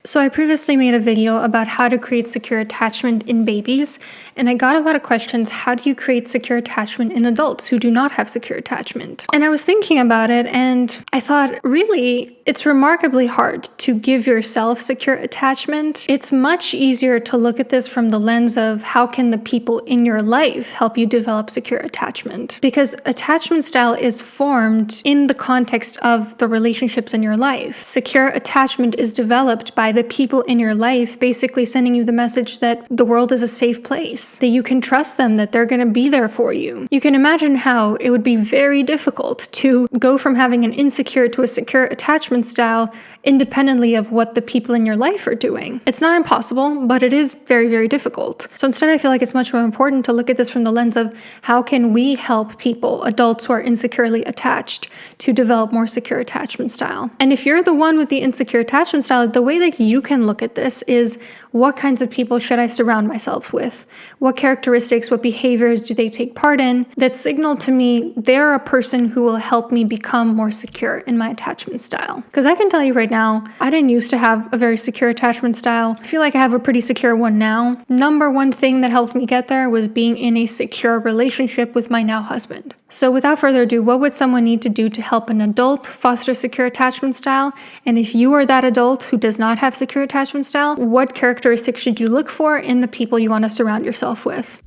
So I previously made a video about how to create secure attachment in babies, and I got a lot of questions. How do you create secure attachment in adults who do not have secure attachment? And I was thinking about it, and I thought, really, it's remarkably hard to give yourself secure attachment. It's much easier to look at this from the lens of how can the people in your life help you develop secure attachment? Because attachment style is formed in the context of the relationships in your life. Secure attachment is developed by the people in your life basically sending you the message that the world is a safe place, that you can trust them, that they're going to be there for you. You can imagine how it would be very difficult to go from having an insecure to a secure attachment style independently of what the people in your life are doing. It's not impossible, but it is very, very difficult. So instead, I feel like it's much more important to look at this from the lens of how can we help people, adults who are insecurely attached, to develop more secure attachment style. And if you're the one with the insecure attachment style, the way that you can look at this is, what kinds of people should I surround myself with? What characteristics, what behaviors do they take part in that signal to me they're a person who will help me become more secure in my attachment style? Because I can tell you right now, I didn't used to have a very secure attachment style. I feel like I have a pretty secure one now. Number one thing that helped me get there was being in a secure relationship with my now husband. So without further ado, what would someone need to do to help an adult foster secure attachment style? And if you are that adult who does not have secure attachment style, what characteristics should you look for in the people you want to surround yourself with?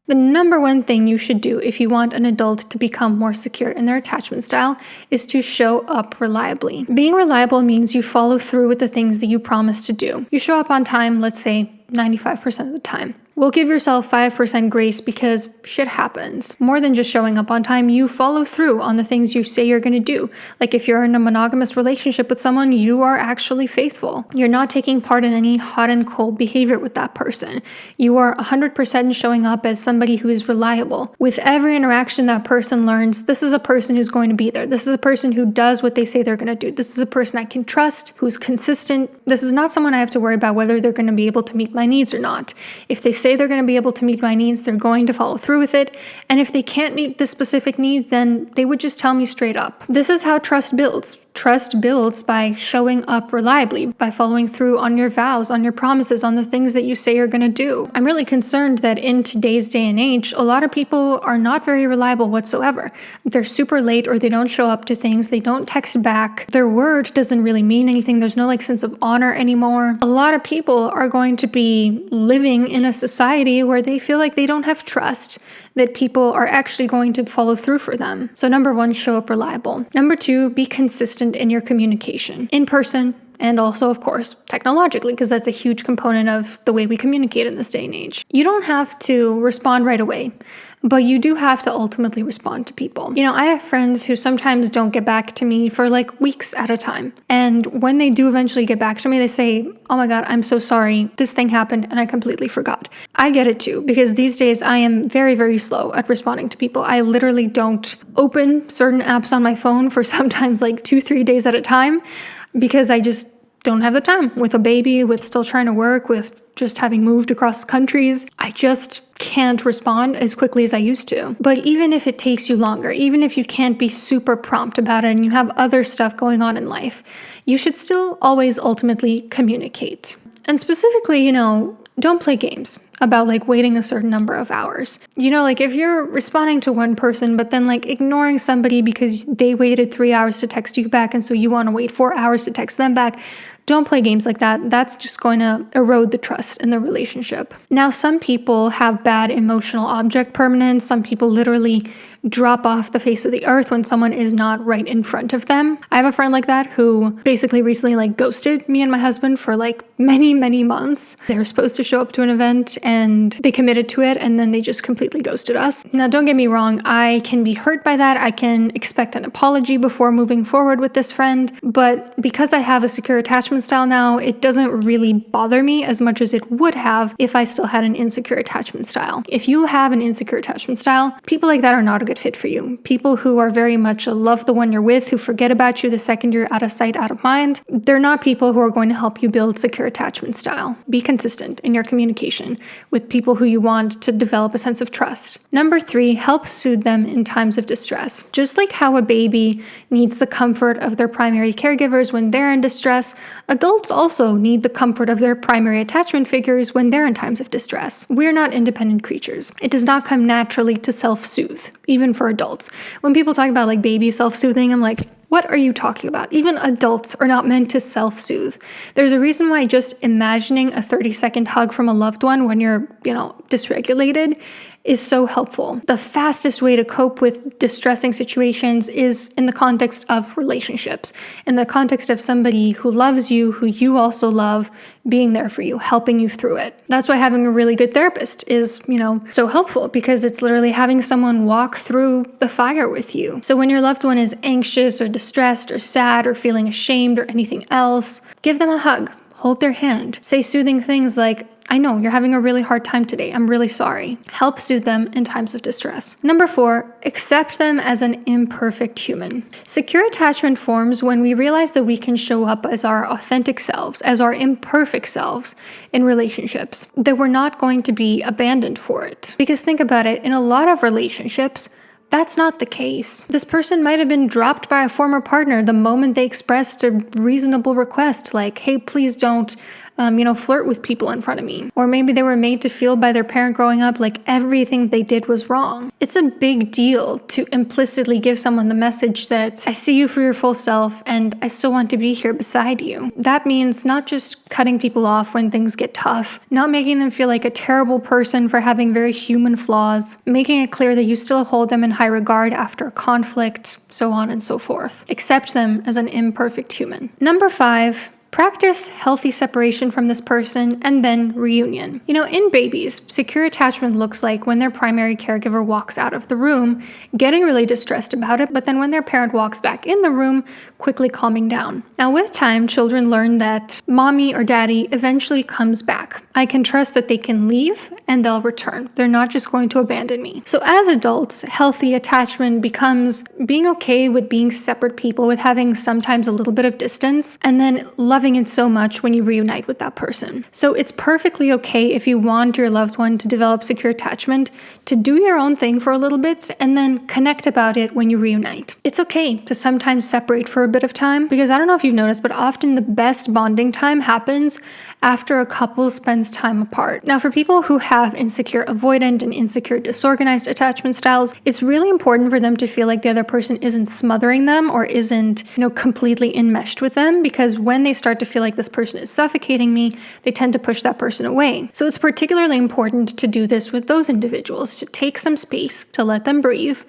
The number one thing you should do if you want an adult to become more secure in their attachment style is to show up reliably. Being reliable means you follow through with the things that you promise to do. You show up on time, let's say 95% of the time. We'll give yourself 5% grace because shit happens. More than just showing up on time, you follow through on the things you say you're going to do. Like if you're in a monogamous relationship with someone, you are actually faithful. You're not taking part in any hot and cold behavior with that person. You are 100% showing up as somebody who is reliable. With every interaction, that person learns, this is a person who's going to be there. This is a person who does what they say they're going to do. This is a person I can trust, who's consistent. This is not someone I have to worry about whether they're going to be able to meet my needs or not. If they say they're going to be able to meet my needs, they're going to follow through with it. And if they can't meet this specific need, then they would just tell me straight up. This is how trust builds. Trust builds by showing up reliably, by following through on your vows, on your promises, on the things that you say you're going to do. I'm really concerned that in today's day and age, a lot of people are not very reliable whatsoever. They're super late, or they don't show up to things, they don't text back. Their word doesn't really mean anything. There's no sense of honor anymore. A lot of people are going to be living in a society where they feel like they don't have trust, that people are actually going to follow through for them. So number one, show up reliable. Number two, be consistent in your communication, in person, and also, of course, technologically, because that's a huge component of the way we communicate in this day and age. You don't have to respond right away, but you do have to ultimately respond to people. I have friends who sometimes don't get back to me for weeks at a time. And when they do eventually get back to me, they say, oh my God, I'm so sorry. This thing happened and I completely forgot. I get it too, because these days I am very, very slow at responding to people. I literally don't open certain apps on my phone for sometimes 2-3 days at a time, because I just don't have the time. With a baby, with still trying to work, with just having moved across countries, I just can't respond as quickly as I used to. But even if it takes you longer, even if you can't be super prompt about it and you have other stuff going on in life, you should still always ultimately communicate. And specifically, don't play games about waiting a certain number of hours. If you're responding to one person, but then ignoring somebody because they waited 3 hours to text you back, and so you want to wait 4 hours to text them back, don't play games like that. That's just going to erode the trust in the relationship. Now, some people have bad emotional object permanence. Some people literally drop off the face of the earth when someone is not right in front of them. I have a friend like that who basically recently ghosted me and my husband for many, many months. They were supposed to show up to an event and they committed to it, and then they just completely ghosted us. Now, don't get me wrong, I can be hurt by that. I can expect an apology before moving forward with this friend, but because I have a secure attachment style now, it doesn't really bother me as much as it would have if I still had an insecure attachment style. If you have an insecure attachment style, people like that are not a good fit for you. People who are very much love the one you're with, who forget about you the second you're out of sight, out of mind, they're not people who are going to help you build secure attachment style. Be consistent in your communication with people who you want to develop a sense of trust. Number 3, help soothe them in times of distress. Just like how a baby needs the comfort of their primary caregivers when they're in distress, adults also need the comfort of their primary attachment figures when they're in times of distress. We're not independent creatures. It does not come naturally to self-soothe, even for adults. When people talk about like baby self-soothing, I'm like, what are you talking about? Even adults are not meant to self-soothe. There's a reason why just imagining a 30-second hug from a loved one when you're, dysregulated is so helpful. The fastest way to cope with distressing situations is in the context of relationships, in the context of somebody who loves you, who you also love, being there for you, helping you through it. That's why having a really good therapist is, so helpful, because it's literally having someone walk through the fire with you. So when your loved one is anxious or distressed or sad or feeling ashamed or anything else, give them a hug, hold their hand, say soothing things like, I know you're having a really hard time today. I'm really sorry. Help soothe them in times of distress. Number 4, accept them as an imperfect human. Secure attachment forms when we realize that we can show up as our authentic selves, as our imperfect selves in relationships, that we're not going to be abandoned for it. Because think about it, in a lot of relationships, that's not the case. This person might have been dropped by a former partner the moment they expressed a reasonable request, like, hey, please don't flirt with people in front of me. Or maybe they were made to feel by their parent growing up like everything they did was wrong. It's a big deal to implicitly give someone the message that I see you for your full self and I still want to be here beside you. That means not just cutting people off when things get tough, not making them feel like a terrible person for having very human flaws, making it clear that you still hold them in high regard after a conflict, so on and so forth. Accept them as an imperfect human. Number 5, practice healthy separation from this person and then reunion. In babies, secure attachment looks like when their primary caregiver walks out of the room, getting really distressed about it, but then when their parent walks back in the room, quickly calming down. Now, with time, children learn that mommy or daddy eventually comes back. I can trust that they can leave and they'll return. They're not just going to abandon me. So as adults, healthy attachment becomes being okay with being separate people, with having sometimes a little bit of distance, and then loving it so much when you reunite with that person. So it's perfectly okay if you want your loved one to develop secure attachment, to do your own thing for a little bit and then connect about it when you reunite. It's okay to sometimes separate for a bit of time, because I don't know if you've noticed, but often the best bonding time happens after a couple spends time apart. Now, for people who have insecure avoidant and insecure disorganized attachment styles, it's really important for them to feel like the other person isn't smothering them or isn't, completely enmeshed with them, because when they start to feel like this person is suffocating me, they tend to push that person away. So it's particularly important to do this with those individuals, to take some space, to let them breathe,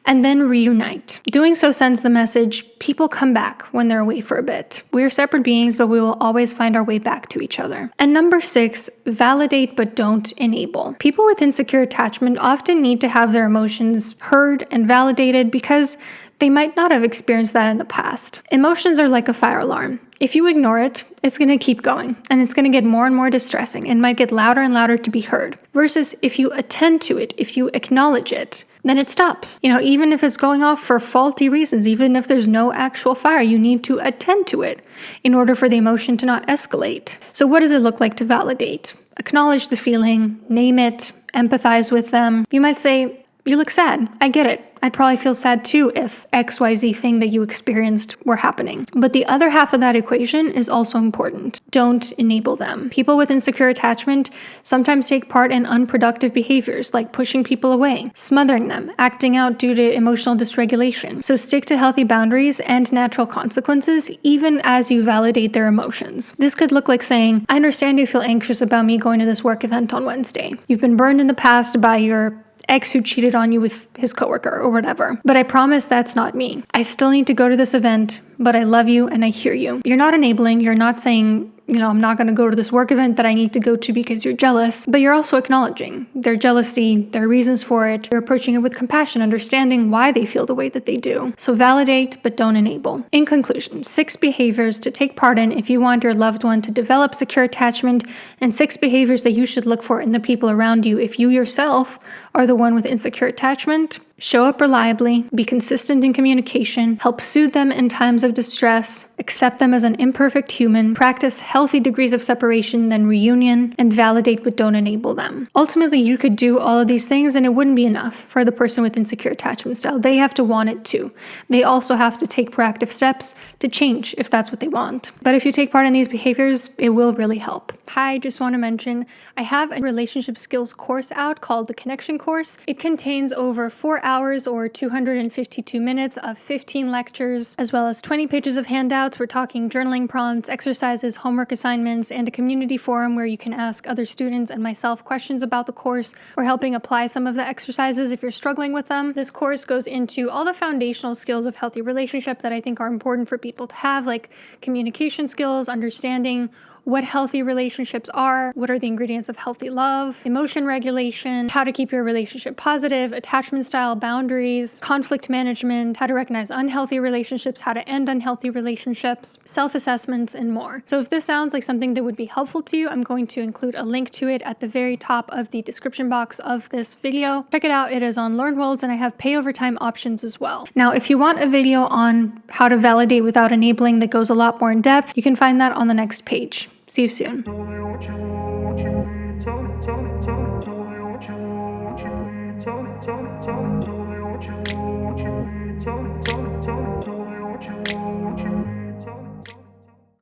and then reunite. Doing so sends the message, people come back when they're away for a bit. We're separate beings, but we will always find our way back to each other. And number 6, validate but don't enable. People with insecure attachment often need to have their emotions heard and validated because they might not have experienced that in the past. Emotions are like a fire alarm. If you ignore it, it's going to keep going, and it's going to get more and more distressing and might get louder and louder to be heard. Versus if you attend to it, if you acknowledge it, then it stops. Even if it's going off for faulty reasons, even if there's no actual fire, you need to attend to it in order for the emotion to not escalate. So what does it look like to validate? Acknowledge the feeling, name it, empathize with them. You might say, you look sad. I get it. I'd probably feel sad too if XYZ thing that you experienced were happening. But the other half of that equation is also important. Don't enable them. People with insecure attachment sometimes take part in unproductive behaviors like pushing people away, smothering them, acting out due to emotional dysregulation. So stick to healthy boundaries and natural consequences even as you validate their emotions. This could look like saying, I understand you feel anxious about me going to this work event on Wednesday. You've been burned in the past by your ex who cheated on you with his coworker or whatever. But I promise that's not me. I still need to go to this event, but I love you and I hear you. You're not enabling. You're not saying, I'm not going to go to this work event that I need to go to because you're jealous, but you're also acknowledging their jealousy, their reasons for it. You're approaching it with compassion, understanding why they feel the way that they do. So validate, but don't enable. In conclusion, 6 behaviors to take part in if you want your loved one to develop secure attachment, and 6 behaviors that you should look for in the people around you if you yourself are the one with insecure attachment. Show up reliably, be consistent in communication, help soothe them in times of distress, accept them as an imperfect human, practice healthy degrees of separation, then reunion, and validate but don't enable them. Ultimately, you could do all of these things and it wouldn't be enough for the person with insecure attachment style. They have to want it too. They also have to take proactive steps to change if that's what they want. But if you take part in these behaviors, it will really help. Hi, just want to mention, I have a relationship skills course out called the Connection Course. It contains over 4 hours or 252 minutes of 15 lectures, as well as 20 pages of handouts. We're talking journaling prompts, exercises, homework assignments, and a community forum where you can ask other students and myself questions about the course or helping apply some of the exercises if you're struggling with them. This course goes into all the foundational skills of healthy relationship that I think are important for people to have, like communication skills, understanding what healthy relationships are, what are the ingredients of healthy love, emotion regulation, how to keep your relationship positive, attachment style, boundaries, conflict management, how to recognize unhealthy relationships, how to end unhealthy relationships, self-assessments, and more. So if this sounds like something that would be helpful to you, I'm going to include a link to it at the very top of the description box of this video. Check it out. It is on LearnWorlds, and I have pay over time options as well. Now, if you want a video on how to validate without enabling that goes a lot more in depth, you can find that on the next page. See you soon. Tell me what you want, what you need. Tell me, tell me, tell me. Tell me what you want, what you need. Tell me, tell me, tell me. Tell me what you want, what you need. Tell me, tell me, tell me. Tell me what you want, what you need.